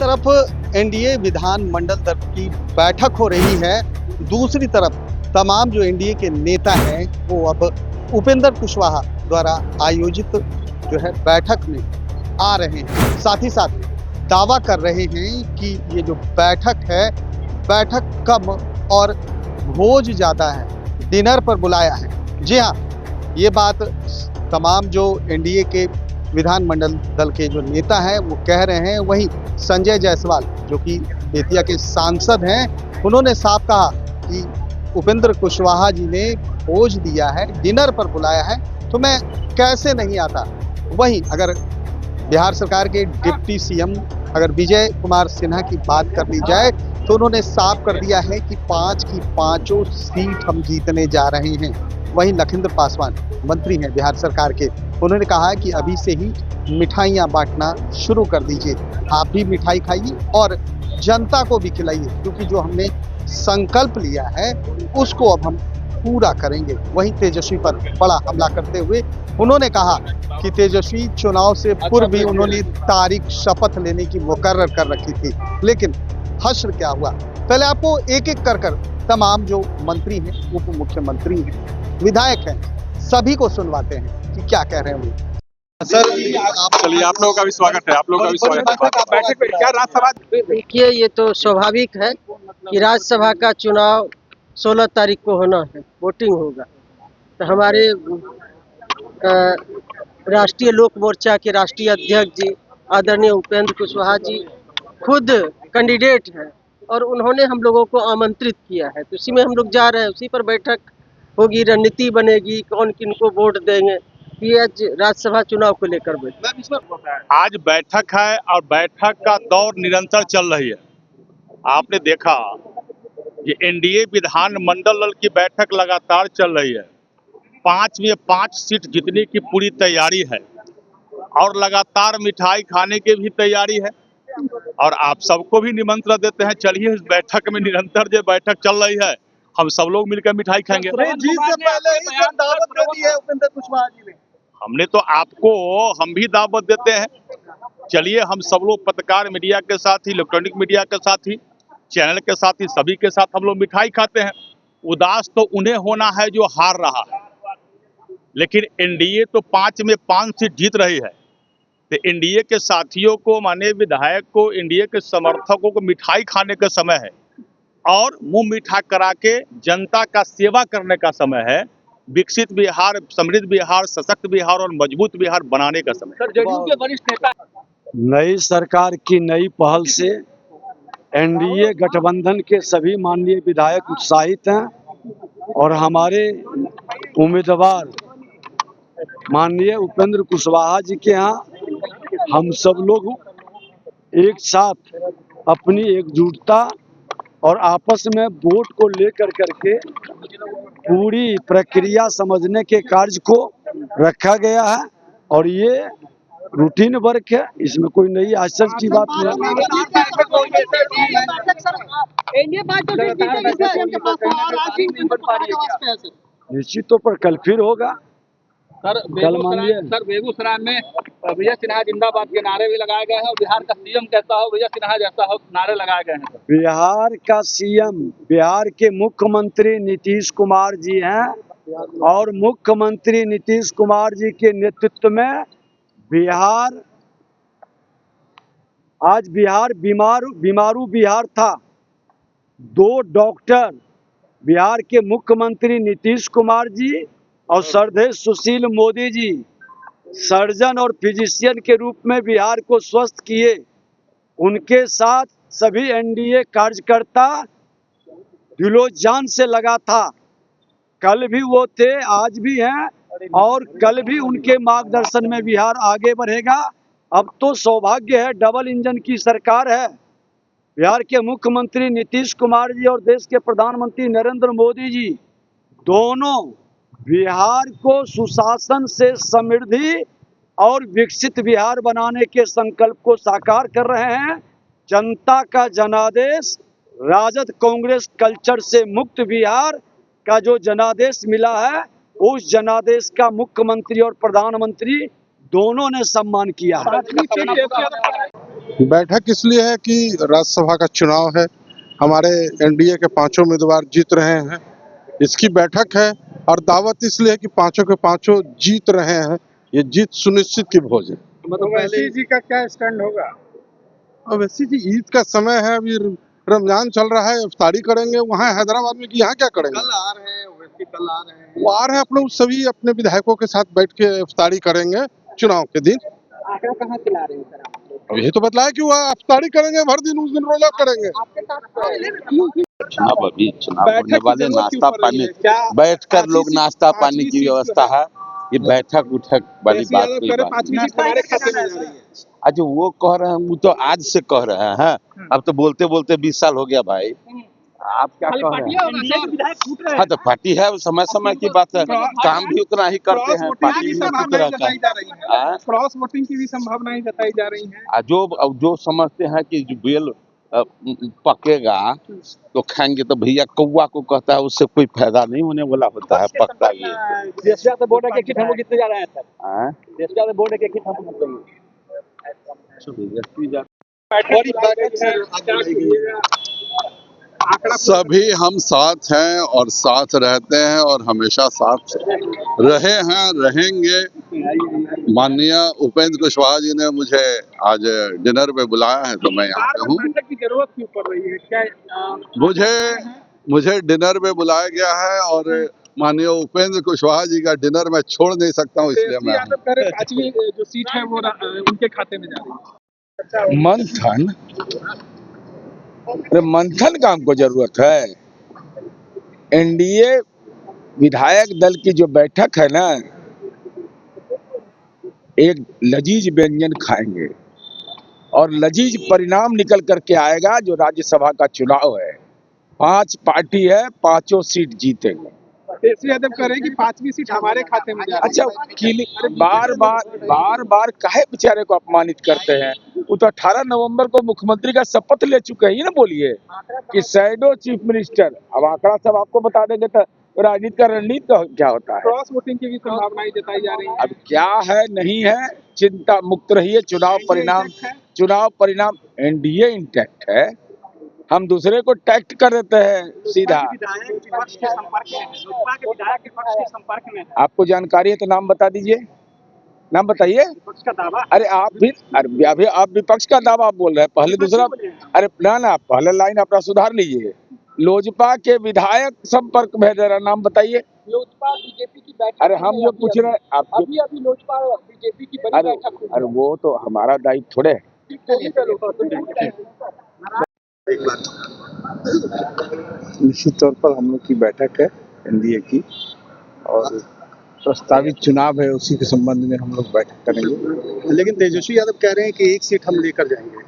तरफ एनडीए विधानमंडल दल की बैठक हो रही है, दूसरी तरफ तमाम जो एनडीए के नेता हैं वो अब उपेंद्र कुशवाहा द्वारा आयोजित जो है बैठक में आ रहे हैं। साथ ही साथ दावा कर रहे हैं कि ये जो बैठक है, बैठक कम और भोज ज़्यादा है, डिनर पर बुलाया है। जी हाँ, ये बात तमाम जो एनडीए के विधानमंडल दल के जो नेता हैं वो कह रहे हैं। वहीं संजय जायसवाल जो कि बेतिया के सांसद हैं, उन्होंने साफ कहा कि उपेंद्र कुशवाहा जी ने भोज दिया है, डिनर पर बुलाया है, तो मैं कैसे नहीं आता। वहीं अगर बिहार सरकार के डिप्टी सीएम अगर विजय कुमार सिन्हा की बात कर ली जाए तो उन्होंने साफ कर दिया है कि 5 की 5 सीट हम जीतने जा रहे हैं। वहीं लखिंद्र पासवान मंत्री हैं बिहार सरकार के, उन्होंने कहा है कि अभी से ही मिठाइयाँ बांटना शुरू कर दीजिए, आप भी मिठाई खाइए और जनता को भी खिलाइए, क्योंकि जो हमने संकल्प लिया है उसको अब हम पूरा करेंगे। वहीं तेजस्वी पर बड़ा हमला करते हुए उन्होंने कहा कि तेजस्वी चुनाव से पूर्व भी उन्होंने तारीख शपथ लेने की मुकर्रर कर रखी थी, लेकिन हश्र क्या हुआ। पहले आपको एक एक कर तमाम जो मंत्री हैं, उप मुख्यमंत्री हैं, विधायक हैं, सभी को सुनवाते हैं कि क्या कह रहे हैं वो। सर चलिए, आप लोगों का भी स्वागत है। आप लोगों का भी स्वागत है। बैठक में क्या राज्यसभा देखिए, ये तो स्वाभाविक है कि राज्यसभा का चुनाव 16 तारीख को होना है, वोटिंग होगा। तो हमारे राष्ट्रीय लोक मोर्चा के राष्ट्रीय अध्यक्ष जी आदरणीय उपेंद्र कुशवाहा जी खुद कैंडिडेट हैं और उन्होंने हम लोगों को आमंत्रित किया है, तो उसी में हम लोग जा रहे हैं। उसी पर बैठक होगी, रणनीति बनेगी, कौन किनको वोट देंगे, ये आज राज्यसभा चुनाव को लेकर आज बैठक है और बैठक का दौर निरंतर चल रही है। आपने देखा कि एनडीए विधानमंडल दल की बैठक लगातार चल रही है। 5 में 5 सीट जीतने की पूरी तैयारी है और लगातार मिठाई खाने की भी तैयारी है। और आप सबको भी निमंत्रण देते हैं, चलिए इस बैठक में निरंतर जो बैठक चल रही है, हम सब लोग मिलकर मिठाई खाएंगे। जी से पहले ही सब दावत दे दी है उपेंद्र कुशवाहा जी ने। हमने तो आपको हम भी दावत देते हैं। चलिए हम सब लोग पत्रकार मीडिया के साथ ही, इलेक्ट्रॉनिक मीडिया के साथ ही, चैनल के साथ ही, सभी के साथ हम लोग मिठाई खाते हैं। उदास तो उन्हें होना है जो हार रहा है, लेकिन एनडीए तो 5 में 5 सीट जीत रही है। तो एनडीए के साथियों को, माने विधायक को, एनडीए के समर्थकों को मिठाई खाने का समय है और मुंह मीठा करा के जनता का सेवा करने का समय है। विकसित बिहार, समृद्ध बिहार, सशक्त बिहार और मजबूत बिहार बनाने का समय। सर, जदयू के वरिष्ठ नेता नई सरकार की नई पहल से एनडीए गठबंधन के सभी माननीय विधायक उत्साहित हैं और हमारे उम्मीदवार माननीय उपेंद्र कुशवाहा जी के यहाँ हम सब लोग एक साथ अपनी एकजुटता और आपस में वोट को लेकर करके पूरी प्रक्रिया समझने के कार्य को रखा गया है और ये रूटीन वर्क है, इसमें कोई नई आश्चर्य की बात नहीं। निश्चित तौर पर कल फिर होगा। सर बेगूसराय में विजय सिन्हा जिंदाबाद के नारे भी लगाए गए हैं और बिहार का सीएम कहता हो विजय सिन्हा जैसा हो, नारे लगाए गए हैं। बिहार का सीएम बिहार के मुख्यमंत्री नीतीश कुमार जी हैं और मुख्यमंत्री नीतीश कुमार जी के नेतृत्व में आज बिहार बीमारू बिहार था। 2 डॉक्टर बिहार के मुख्यमंत्री नीतीश कुमार जी और श्रद्धेय सुशील मोदी जी सर्जन और फिजिशियन के रूप में बिहार को स्वस्थ किए। उनके साथ सभी एनडीए कार्यकर्ता दिलो जान से लगा था। कल भी वो थे, आज भी हैं और कल भी उनके मार्गदर्शन में बिहार आगे बढ़ेगा। अब तो सौभाग्य है, डबल इंजन की सरकार है। बिहार के मुख्यमंत्री नीतीश कुमार जी और देश के प्रधानमंत्री नरेंद्र मोदी जी दोनों बिहार को सुशासन से समृद्धि और विकसित बिहार बनाने के संकल्प को साकार कर रहे हैं। जनता का जनादेश, राजद कांग्रेस कल्चर से मुक्त बिहार का जो जनादेश मिला है, उस जनादेश का मुख्यमंत्री और प्रधानमंत्री दोनों ने सम्मान किया है। बैठक इसलिए है कि राज्यसभा का चुनाव है, हमारे एनडीए के पांचों उम्मीदवार जीत रहे हैं, इसकी बैठक है। और दावत इसलिए है कि पांचों के पांचों जीत रहे हैं, ये जीत सुनिश्चित की भोज है। मतलब पहले जी का क्या स्टैंड होगा? अवैसी जी ईद का समय है, अभी रमजान चल रहा है, इफ्तारी करेंगे वहाँ हैदराबाद में कि यहाँ क्या करेंगे? कल आ रहे हैं, ओवैसी कल आ रहे हैं। वो आ रहे हैं, अपने सभी अपने विधायकों के साथ बैठ के इफ्तारी करेंगे चुनाव के दिन। आंकड़ा कहाँ खिला रहे हैं सर आप लोग? अब यही तो बतलाया कि वो इफ्तारी करेंगे, भर दिन उस दिन रोजा करेंगे। आपके साथ चुनाव अभी चुनाव होने वाले, नाश्ता पानी बैठकर लोग नाश्ता पानी की व्यवस्था है। ये बैठक उठक वाली बात कोई बात नहीं। अच्छा वो कह रहे हैं, वो तो आज से कह रहे हैं, अब तो बोलते बोलते 20 साल हो गया भाई। आप क्या कह रहे हैं? हाँ तो पार्टी है, समय समय की बात है, काम भी उतना ही करते हैं, पार्टी में कुछ रहता है। क्रॉस वोटिंग की भी संभावनाएं जताई जा रही हैं। जो समझते हैं कि जो बेल पकेगा तो खाएंगे, तो भैया कौवा को कहता है, उससे कोई फायदा नहीं होने वाला होता है, पकता भी है। बोर्ड के किट हम कितने जा रहे हैं सर? हाँ? बोर्ड के किट हम कितने बड़ी बैठक से आज बुलाई गई है। सभी हम साथ हैं और साथ रहते हैं और हमेशा साथ रहे हैं, रहेंगे। माननीय उपेंद्र कुशवाहा जी ने मुझे आज डिनर पे बुलाया है, तो मैं यहाँ पे हूँ। बैठक की जरूरत क्यों पड़ रही है? क्या मुझे डिनर पे बुलाया गया है और माननीय उपेंद्र कुशवाहा जी का डिनर मैं छोड़ नहीं सकता हूँ, इसलिए मैं यादव कह रहे हैं पांचवी जो सीट है वो उनके खाते में जा रही है। मंथन, अरे मंथन का हमको जरूरत है। एनडीए विधायक दल की जो बैठक है ना, एक लजीज व्यंजन खाएंगे और लजीज परिणाम निकल करके आएगा। जो राज्यसभा का चुनाव है, 5 पार्टी है, पांचों सीट जीतेंगे। तेजस्वी यादव कह रहे हैं कि पांचवी सीट हमारे खाते में जा रही है। अच्छा, बार बार काहे बेचारे को अपमानित करते हैं? वो तो 18 नवंबर को मुख्यमंत्री का शपथ ले चुके हैं, ये ना बोलिए कि शैडो चीफ मिनिस्टर। अब आंकड़ा सब आपको बता देंगे तो राजनीति का रणनीति का क्या होता है। क्रॉस वोटिंग की भी संभावनाएं जताई जा रही है। अब क्या है नहीं है, चिंता मुक्त रहिए। चुनाव परिणाम एनडीए इंटैक्ट है, हम दूसरे को टैक्ट कर देते हैं सीधा। आपको जानकारी है तो नाम बता दीजिए, नाम बताइए। अरे आप विपक्ष का दावा बोल रहे हैं, पहले दूसरा। अरे ना पहले लाइन अपना सुधार लीजिए। लोजपा के विधायक संपर्क में जरा नाम बताइए। लोजपा बीजेपी की बैठक। अरे हम जो पूछ रहे हैं आप अभी लोजपा बीजेपी की बड़ी बैठक हुई। अरे वो तो हमारा दायित्व थोड़े है। निश्चित तौर पर हम लोग की बैठक है एनडीए की, और प्रस्तावित चुनाव है, उसी के संबंध में हम लोग बैठक करेंगे। लेकिन तेजस्वी यादव कह रहे हैं कि एक सीट हम लेकर जाएंगे।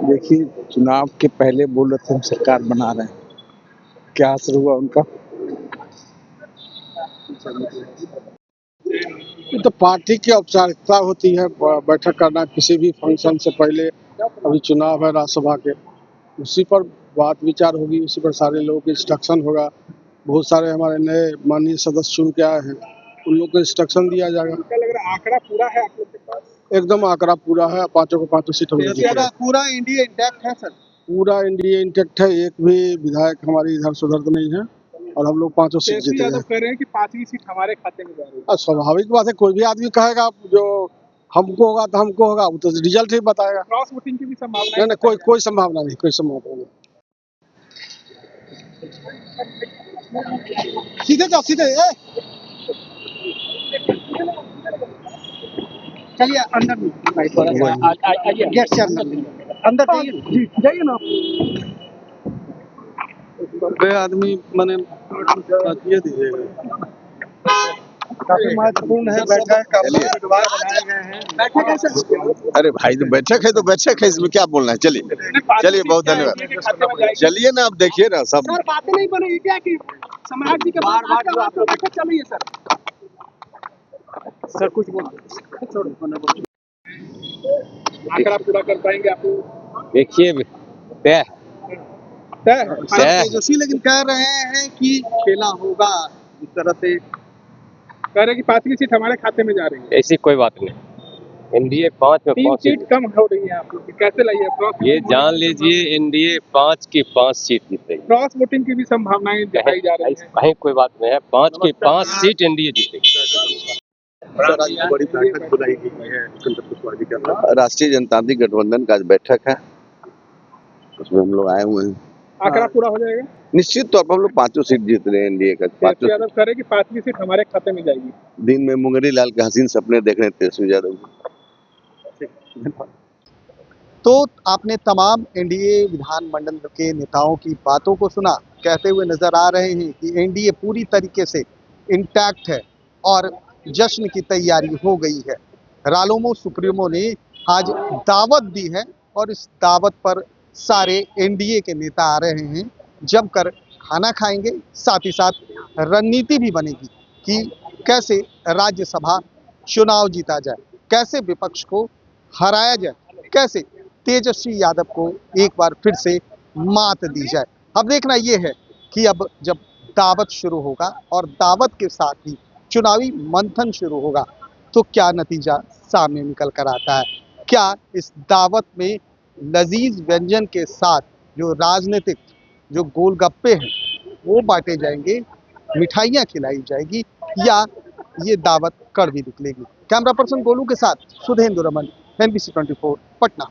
देखिए, चुनाव के पहले बोल रहे थे हम सरकार बना रहे हैं, क्या असर हुआ उनका? तो पार्टी की औपचारिकता होती है बैठक करना किसी भी फंक्शन से पहले। अभी चुनाव है राज्यसभा के, उसी पर बात विचार होगी, उसी पर सारे लोगों को इंस्ट्रक्शन होगा। बहुत सारे हमारे नए माननीय सदस्य चुन के आए हैं, उन लोगों को इंस्ट्रक्शन दिया जाएगा। क्या लग रहा है आंकड़ा पूरा है आप लोग के पास? एकदम आंकड़ा पूरा है, पांचों को पांचों सीट हम लोग जीतेंगे। पूरा इंडिया इंटैक्ट है सर? पूरा इंडिया इंटैक्ट है, एक भी विधायक हमारी इधर से उधर नहीं है, और हम लोग पांचों सीट तेजस्वी जीतेंगे। यादव कह रहे हैं कि पांचवी सीट हमारे खाते में जा रही है। और स्वाभाविक बात है, कोई भी आदमी कहेगा जो हमको होगा तो हमको होगा, वो तो रिजल्ट ही बताएगा। क्रॉस वोटिंग की भी संभावना नहीं, कोई संभावना नहीं, कोई संभावना नहीं। सीधे जाओ, सीधे। चलिए अंदर गेट से अंदर जाइए ना। आदमी मैंने दिए दीजिएगा। काफी महत्वपूर्ण है बैठक, उम्मीदवार बनाए गए हैं। बैठक है सर? अरे भाई, तो बैठक है तो बैठक है, इसमें क्या बोलना है। चलिए बहुत धन्यवाद। चलिए ना, अब देखिए ना सब। सर बातें नहीं बनेगी क्या कि सम्राट जी के बार बैठक चलिए सर कुछ आंकड़ा पूरा कर पाएंगे आप? देखिए तेजस्वी लेकिन कह रहे हैं कि खेला होगा इस तरह से। कह रहे हैं कि पांचवी सीट हमारे खाते में जा रही है। ऐसी कोई बात नहीं। एनडीए 5 में 3 5 सीट कम हो रही है आप लोग की, कैसे लाइए क्रॉस? ये जान लीजिए एनडीए 5 की 5 सीट जीतेगी। क्रॉस वोटिंग की भी संभावनाएं जताई जा रही है। कहीं कोई बात नहीं है, 5 की 5 सीट एनडीए जीतेगी। सर, आज बड़ी बैठक बुलाई गई है उपेंद्र कुशवाहा जी के राष्ट्रीय जनतांत्रिक गठबंधन का आज बैठक है, उसमें हम लोग आए हुए हैं। आंकड़ा पूरा हो जाएगा? निश्चित तौर पर हम लोग 5 सीट जीत रहे हैं एनडीए का। तेजस्वी यादव कह रहे कि 5वीं सीट हमारे खाते में जाएगी। दिन में मुंगरी लाल के हसीन सपने देख रहे हैं तेजस्वी यादव। तो आपने तमाम एनडीए विधानमंडल के नेताओं की बातों को सुना, कहते हुए नजर आ रहे हैं कि एनडीए पूरी तरीके से इंटैक्ट है और जश्न की तैयारी हो गई है। रालोमो सुप्रीमो ने आज दावत दी है और इस दावत पर सारे एनडीए के नेता आ रहे हैं, जमकर खाना खाएंगे, साथ ही साथ रणनीति भी बनेगी कि कैसे राज्यसभा चुनाव जीता जाए, कैसे विपक्ष को हराया जाए, कैसे तेजस्वी यादव को एक बार फिर से मात दी जाए। अब देखना ये है कि अब जब दावत शुरू होगा और दावत के साथ ही चुनावी मंथन शुरू होगा तो क्या नतीजा सामने निकल कर आता है। क्या इस दावत में लजीज व्यंजन के साथ जो राजनीतिक जो गोलगप्पे हैं वो बांटे जाएंगे, मिठाइयाँ खिलाई जाएगी, या ये दावत कड़वी निकलेगी। कैमरा पर्सन गोलू के साथ सुधेंद्र रमन, NBC 24 पटना।